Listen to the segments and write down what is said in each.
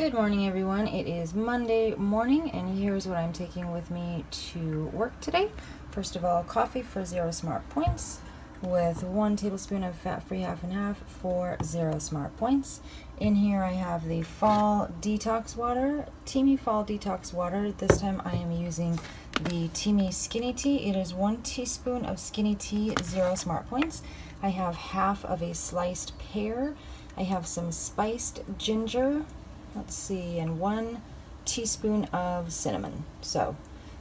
Good morning, everyone. It is Monday morning, and here's what I'm taking with me to work today. First of all, coffee for 0 smart points with 1 tablespoon of fat-free half and half for 0 smart points. In here I have the fall detox water, Teamy Fall Detox Water. This time I am using the Teamy Skinny Tea. It is 1 teaspoon of Skinny Tea, 0 smart points. I have half of a sliced pear. I have some spiced ginger, let's see, and 1 teaspoon of cinnamon. So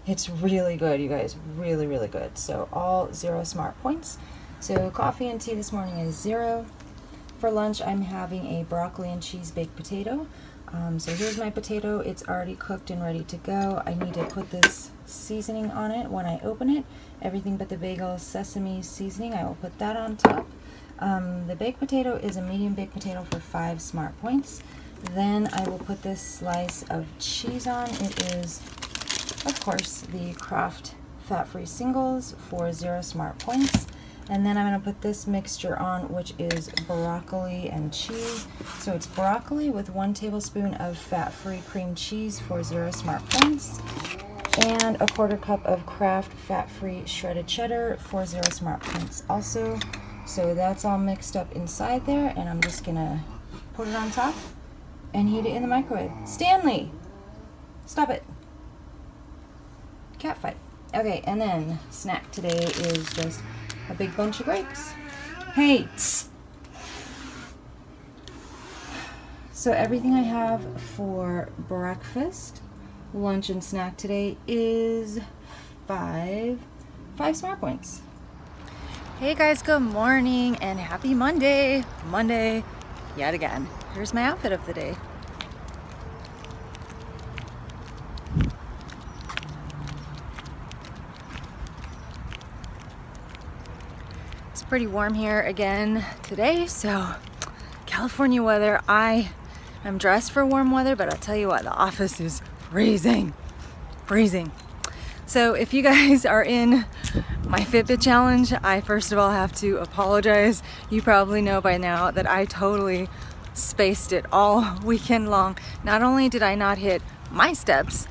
it's really good, you guys, really, really good. So all 0 smart points. So coffee and tea this morning is 0. For lunch, I'm having a broccoli and cheese baked potato. So here's my potato. It's already cooked and ready to go. I need to put this seasoning on it when I open it. Everything but the bagel sesame seasoning, I will put that on top. The baked potato is a medium baked potato for 5 smart points. Then I will put this slice of cheese on. It is, of course, the Kraft fat-free singles for 0 smart points. And then I'm going to put this mixture on, which is broccoli and cheese. So it's broccoli with 1 tablespoon of fat-free cream cheese for 0 smart points. And a 1/4 cup of Kraft fat-free shredded cheddar for 0 smart points also. So that's all mixed up inside there, and I'm just going to put it on top and heat it in the microwave. Stanley! Stop it. Cat fight. Okay, and then snack today is just a big bunch of grapes. Hey! Tss. So everything I have for breakfast, lunch, and snack today is 5 smart points. Hey guys, good morning and happy Monday. Monday yet again. Here's my outfit of the day. It's pretty warm here again today, so California weather. I am dressed for warm weather, but I'll tell you what, the office is freezing. Freezing. So if you guys are in my Fitbit challenge, I first of all have to apologize. You probably know by now that I totally spaced it all weekend long. Not only did I not hit my steps,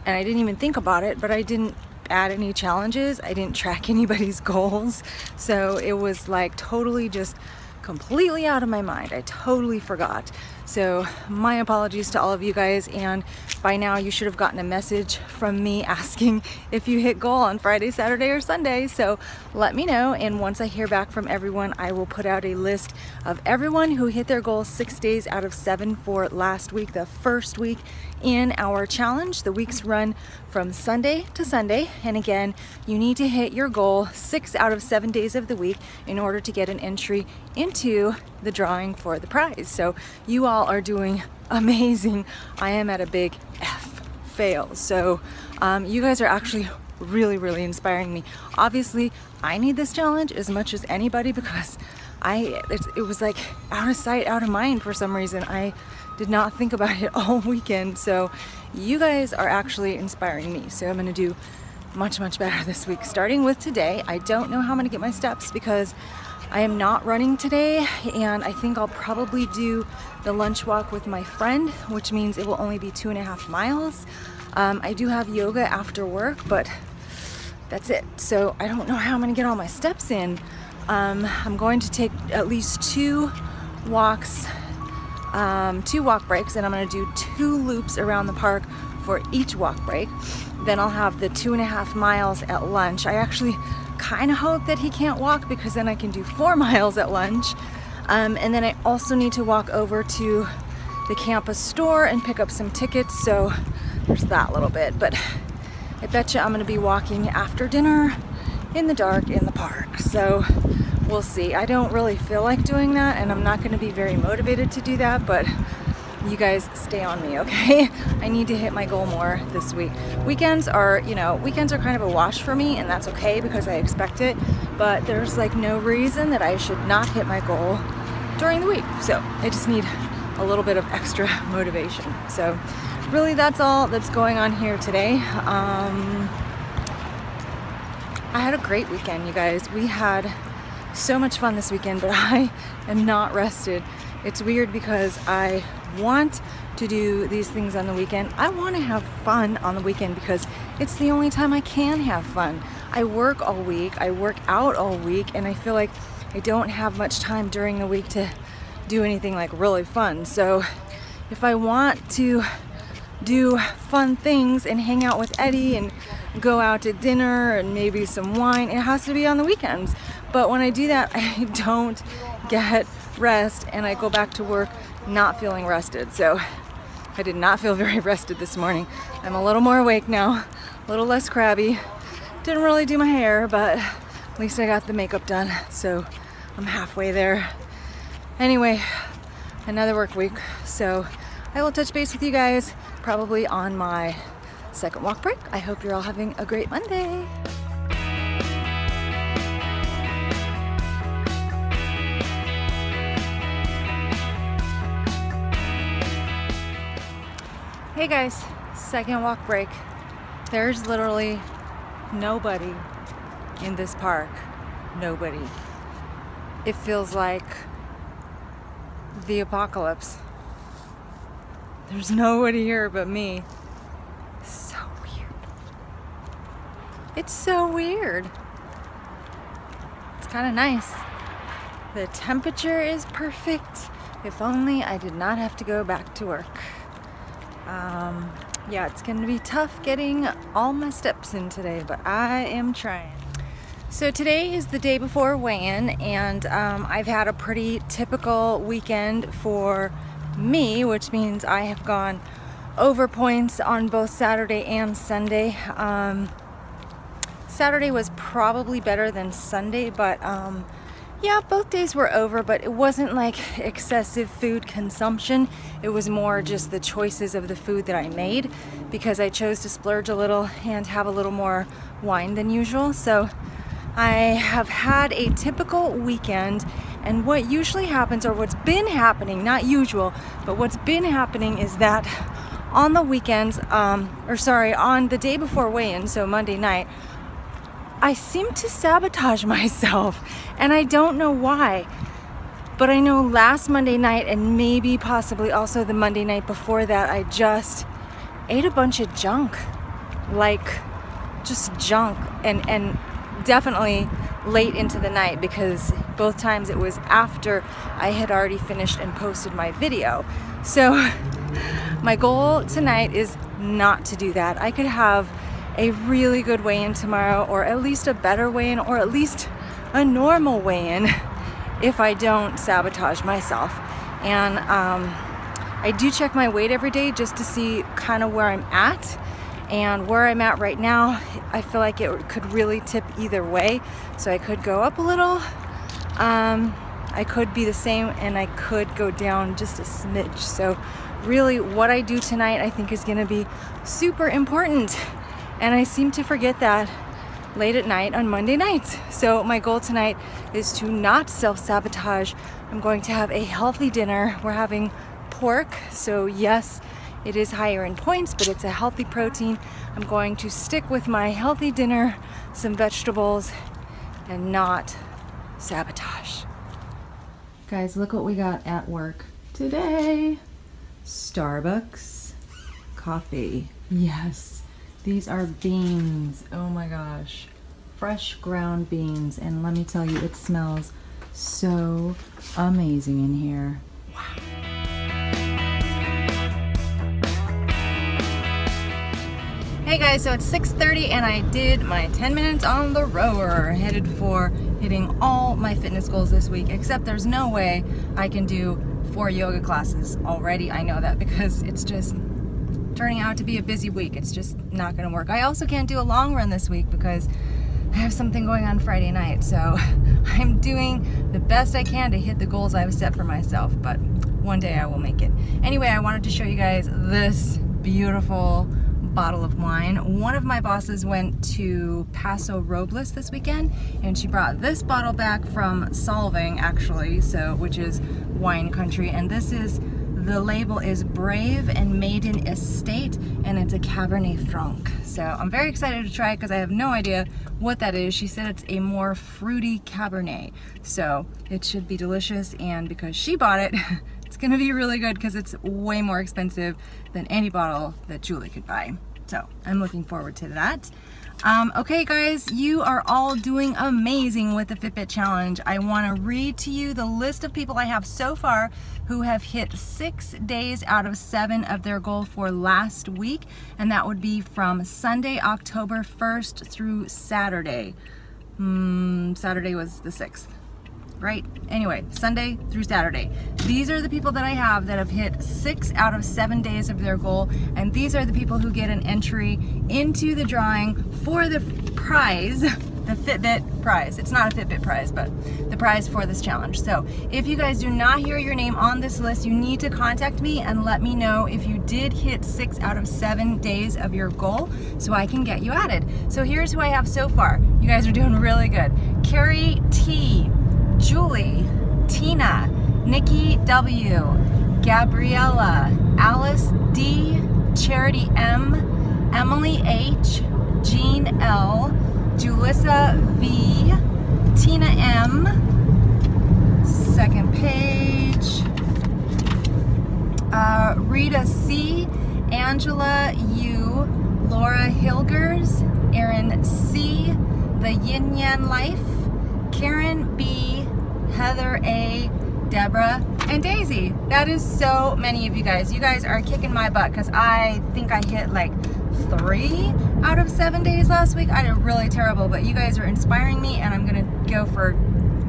and I didn't even think about it, but I didn't add any challenges. I didn't track anybody's goals. So it was like totally just completely out of my mind. I totally forgot. So my apologies to all of you guys, and by now you should have gotten a message from me asking if you hit goal on Friday, Saturday, or Sunday. So let me know, and once I hear back from everyone, I will put out a list of everyone who hit their goal 6 days out of 7 for last week, the first week in our challenge. The weeks run from Sunday to Sunday, and again, you need to hit your goal 6 out of 7 days of the week in order to get an entry into the drawing for the prize. So you all are doing amazing. I am at a big F fail. So you guys are actually really, really inspiring me. Obviously, I need this challenge as much as anybody because it was like out of sight, out of mind for some reason. I did not think about it all weekend. So you guys are actually inspiring me. So I'm gonna do much, much better this week. Starting with today, I don't know how I'm gonna get my steps because I am not running today, and I think I'll probably do the lunch walk with my friend, which means it will only be 2.5 miles. I do have yoga after work, but that's it. So I don't know how I'm gonna get all my steps in. I'm going to take at least 2 walks, 2 walk breaks, and I'm gonna do 2 loops around the park for each walk break. Then I'll have the 2.5 miles at lunch. I actually kind of hope that he can't walk because then I can do 4 miles at lunch. And then I also need to walk over to the campus store and pick up some tickets. So there's that little bit, but I bet you I'm gonna be walking after dinner in the dark in the park. So we'll see. I don't really feel like doing that, and I'm not gonna be very motivated to do that, but you guys stay on me, okay? I need to hit my goal more this week. Weekends are, weekends are kind of a wash for me, and that's okay because I expect it, but there's like no reason that I should not hit my goal during the week. So I just need a little bit of extra motivation. So really that's all that's going on here today. I had a great weekend, you guys. We had so much fun this weekend, but I am not rested. It's weird because I want to do these things on the weekend. I want to have fun on the weekend because it's the only time I can have fun. I work all week, I work out all week, and I feel like I don't have much time during the week to do anything like really fun. So if I want to do fun things and hang out with Eddie and go out to dinner and maybe some wine, it has to be on the weekends. But when I do that, I don't get rest and I go back to work not feeling rested. So I did not feel very rested this morning. I'm a little more awake now, a little less crabby. Didn't really do my hair, but at least I got the makeup done, so I'm halfway there. Anyway, another work week, so I will touch base with you guys probably on my second walk break. I hope you're all having a great Monday. Hey guys, second walk break. There's literally nobody in this park. Nobody. It feels like the apocalypse. There's nobody here but me. So weird. It's so weird. It's kind of nice. The temperature is perfect. If only I did not have to go back to work. Yeah, it's gonna be tough getting all my steps in today, but I am trying. So today is the day before weigh-in, and I've had a pretty typical weekend for me, which means I have gone over points on both Saturday and Sunday. Saturday was probably better than Sunday, but yeah, both days were over, but it wasn't like excessive food consumption. It was more just the choices of the food that I made because I chose to splurge a little and have a little more wine than usual. So I have had a typical weekend, and what usually happens, or what's been happening, not usual, but what's been happening is that on the weekends, on the day before weigh-in, so Monday night, I seem to sabotage myself, and I don't know why. But I know last Monday night, and maybe possibly also the Monday night before that, I just ate a bunch of junk. Like, just junk, and definitely late into the night, because both times it was after I had already finished and posted my video. So my goal tonight is not to do that. I could have a really good weigh-in tomorrow, or at least a better weigh-in, or at least a normal weigh-in if I don't sabotage myself. And I do check my weight every day just to see kind of where I'm at. And where I'm at right now, I feel like it could really tip either way. So I could go up a little, I could be the same, and I could go down just a smidge. So really what I do tonight I think is gonna be super important. And I seem to forget that late at night on Monday nights. So my goal tonight is to not self-sabotage. I'm going to have a healthy dinner. We're having pork, so yes, it is higher in points, but it's a healthy protein. I'm going to stick with my healthy dinner, some vegetables, and not sabotage. Guys, look what we got at work today. Starbucks coffee. Yes, these are beans. Oh my gosh. Fresh ground beans. And let me tell you, it smells so amazing in here. Wow. Hey guys, so it's 6:30 and I did my 10 minutes on the rower, headed for hitting all my fitness goals this week, except there's no way I can do 4 yoga classes already. I know that because it's just turning out to be a busy week. It's just not gonna work. I also can't do a long run this week because I have something going on Friday night, so I'm doing the best I can to hit the goals I've set for myself, but one day I will make it. Anyway, I wanted to show you guys this beautiful bottle of wine. One of my bosses went to Paso Robles this weekend, and she brought this bottle back from Solving, actually, so which is wine country, and this is The label is Brave and Maiden Estate, and it's a Cabernet Franc. So I'm very excited to try it because I have no idea what that is. She said it's a more fruity Cabernet. So it should be delicious, and because she bought it, it's gonna be really good because it's way more expensive than any bottle that Julie could buy. So I'm looking forward to that. Okay guys, you are all doing amazing with the Fitbit challenge. I want to read to you the list of people I have so far who have hit 6 days out of 7 of their goal for last week, and that would be from Sunday, October 1st through Saturday. Saturday was the 6th. Right? Anyway, Sunday through Saturday. These are the people that I have that have hit 6 out of 7 days of their goal, and these are the people who get an entry into the drawing for the prize, the Fitbit prize. It's not a Fitbit prize, but the prize for this challenge. So if you guys do not hear your name on this list, you need to contact me and let me know if you did hit 6 out of 7 days of your goal so I can get you added. So here's who I have so far. You guys are doing really good. Carrie T, Julie, Tina, Nikki W, Gabriella, Alice D, Charity M, Emily H, Jean L, Julissa V, Tina M, second page, Rita C, Angela U, Laura Hilgers, Erin C, The Yin Yang Life, Karen B, Heather A, Deborah, and Daisy. That is so many of you guys. You guys are kicking my butt because I think I hit like 3 out of 7 days last week. I did really terrible, but you guys are inspiring me, and I'm gonna go for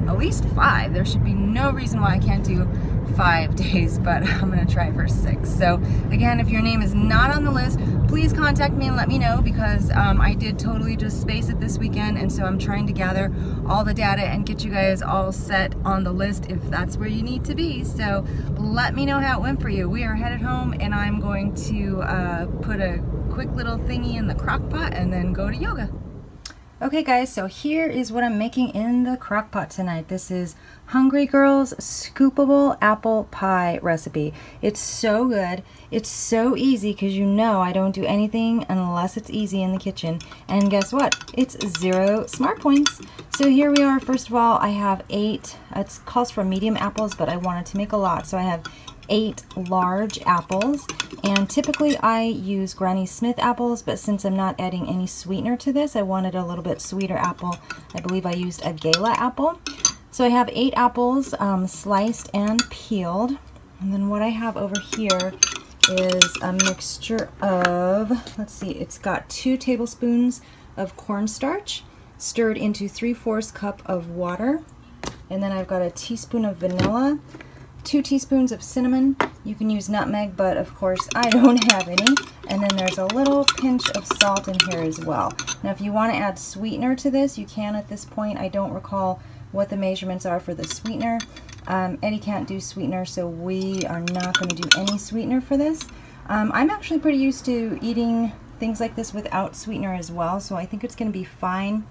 at least 5. There should be no reason why I can't do 5 days, but I'm gonna try for 6. So again, if your name is not on the list, please contact me and let me know, because I did totally just space it this weekend, and so I'm trying to gather all the data and get you guys all set on the list if that's where you need to be. So let me know how it went for you. We are headed home, and I'm going to put a quick little thingy in the crock pot and then go to yoga. Okay guys, so here is what I'm making in the crock pot tonight. This is Hungry Girl's Scoopable Apple Pie recipe. It's so good. It's so easy because you know I don't do anything unless it's easy in the kitchen. And guess what? It's 0 smart points. So here we are. First of all, I have 8, it calls for medium apples, but I wanted to make a lot. So I have 8 large apples, and typically I use Granny Smith apples, but since I'm not adding any sweetener to this, I wanted a little bit sweeter apple. I believe I used a Gala apple. So I have 8 apples sliced and peeled, and then what I have over here is a mixture of, let's see, it's got 2 tablespoons of cornstarch stirred into 3/4 cup of water, and then I've got a teaspoon of vanilla, 2 teaspoons of cinnamon. You can use nutmeg, but of course I don't have any. And then there's a little pinch of salt in here as well. Now if you want to add sweetener to this, you can at this point. I don't recall what the measurements are for the sweetener. Eddie can't do sweetener, so we are not going to do any sweetener for this. I'm actually pretty used to eating things like this without sweetener as well, so I think it's going to be fine.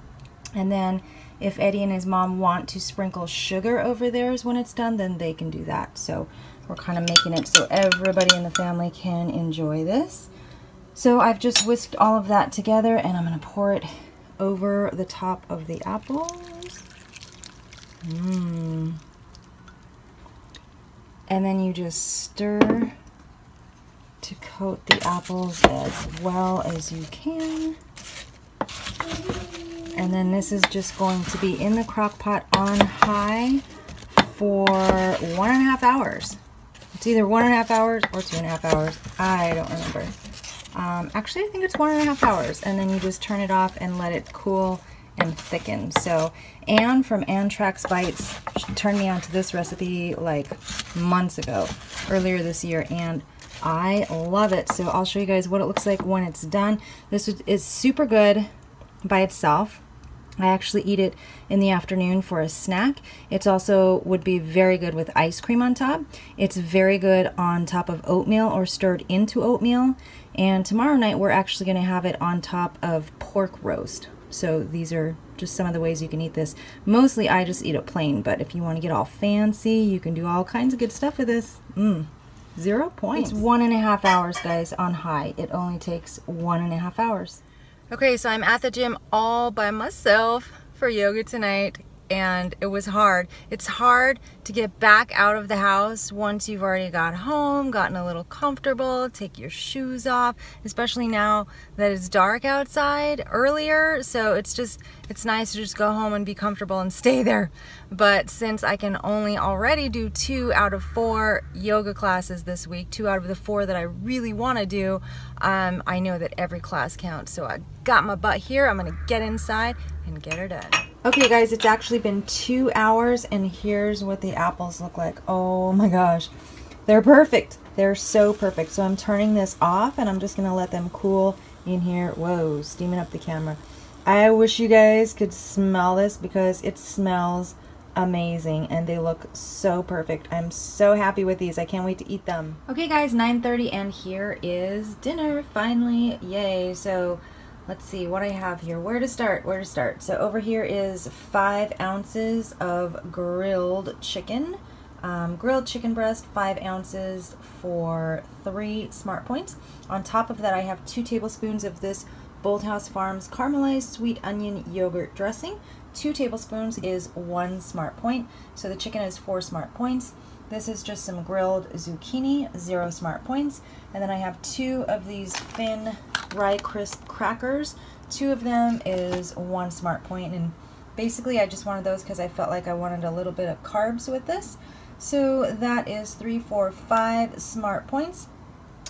And then if Eddie and his mom want to sprinkle sugar over theirs when it's done, then they can do that. So we're kind of making it so everybody in the family can enjoy this. So I've just whisked all of that together, and I'm going to pour it over the top of the apples. And then you just stir to coat the apples as well as you can. And then this is just going to be in the crock pot on high for 1.5 hours. It's either 1.5 hours or 2.5 hours. I don't remember. Actually, I think it's 1.5 hours. And then you just turn it off and let it cool and thicken. So Anne from Anne Tracks Bites turned me onto this recipe like months ago, earlier this year, and I love it. So I'll show you guys what it looks like when it's done. This is super good by itself. I actually eat it in the afternoon for a snack. It's also would be very good with ice cream on top. It's very good on top of oatmeal or stirred into oatmeal. And tomorrow night we're actually going to have it on top of pork roast. So these are just some of the ways you can eat this. Mostly I just eat it plain, but if you want to get all fancy, you can do all kinds of good stuff with this. 0 points. It's 1.5 hours, guys, on high. It only takes 1.5 hours. Okay, so I'm at the gym all by myself for yoga tonight, and it was hard. It's hard to get back out of the house once you've already got home, gotten a little comfortable, take your shoes off, especially now that it's dark outside earlier. So it's nice to just go home and be comfortable and stay there. But since I can only already do 2 out of 4 yoga classes this week, 2 out of the 4 that I really want to do, I know that every class counts. So I got my butt here. I'm gonna get inside and get her done. Okay guys, it's actually been 2 hours and here's what the apples look like. Oh my gosh, they're perfect. They're so perfect. So I'm turning this off and I'm just gonna let them cool in here. Whoa, steaming up the camera. I wish you guys could smell this because it smells amazing and they look so perfect. I'm so happy with these. I can't wait to eat them. Okay guys, 9:30 and here is dinner finally. Yay. So let's see what I have here. Where to start? So over here is 5 ounces of grilled chicken. Grilled chicken breast, 5 ounces for 3 smart points. On top of that, I have 2 tablespoons of this Bolthouse Farms caramelized sweet onion yogurt dressing. 2 tablespoons is 1 smart point. So the chicken is 4 smart points. This is just some grilled zucchini, 0 smart points. And then I have 2 of these thin rye crisp crackers. 2 of them is 1 smart point. And basically I just wanted those because I felt like I wanted a little bit of carbs with this. So that is 3, 4, 5 smart points.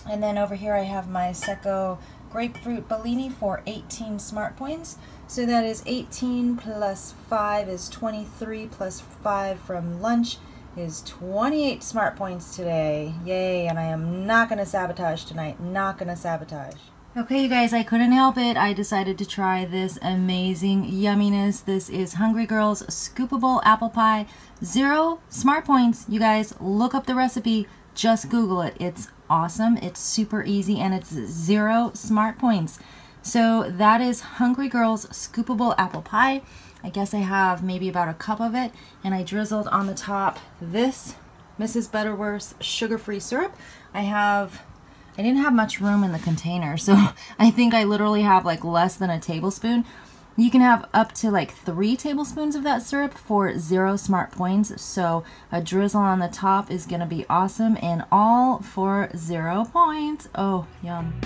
And then over here I have my Secco grapefruit Bellini for 18 smart points. So that is 18 plus 5 is 23 plus 5 from lunch is 28 smart points today. Yay, and I am not going to sabotage tonight. Not going to sabotage. Okay, you guys, I couldn't help it. I decided to try this amazing yumminess. This is Hungry Girl's Scoopable Apple Pie. 0 smart points. You guys, look up the recipe. Just Google it. It's awesome. It's super easy, and it's 0 smart points. So that is Hungry Girl's Scoopable Apple Pie. I guess I have maybe about a cup of it, and I drizzled on the top this Mrs. Butterworth's sugar-free syrup. I didn't have much room in the container, so I think I literally have like less than a tablespoon. You can have up to like 3 tablespoons of that syrup for 0 smart points. So a drizzle on the top is gonna be awesome, and all for 0 points. Oh, yum.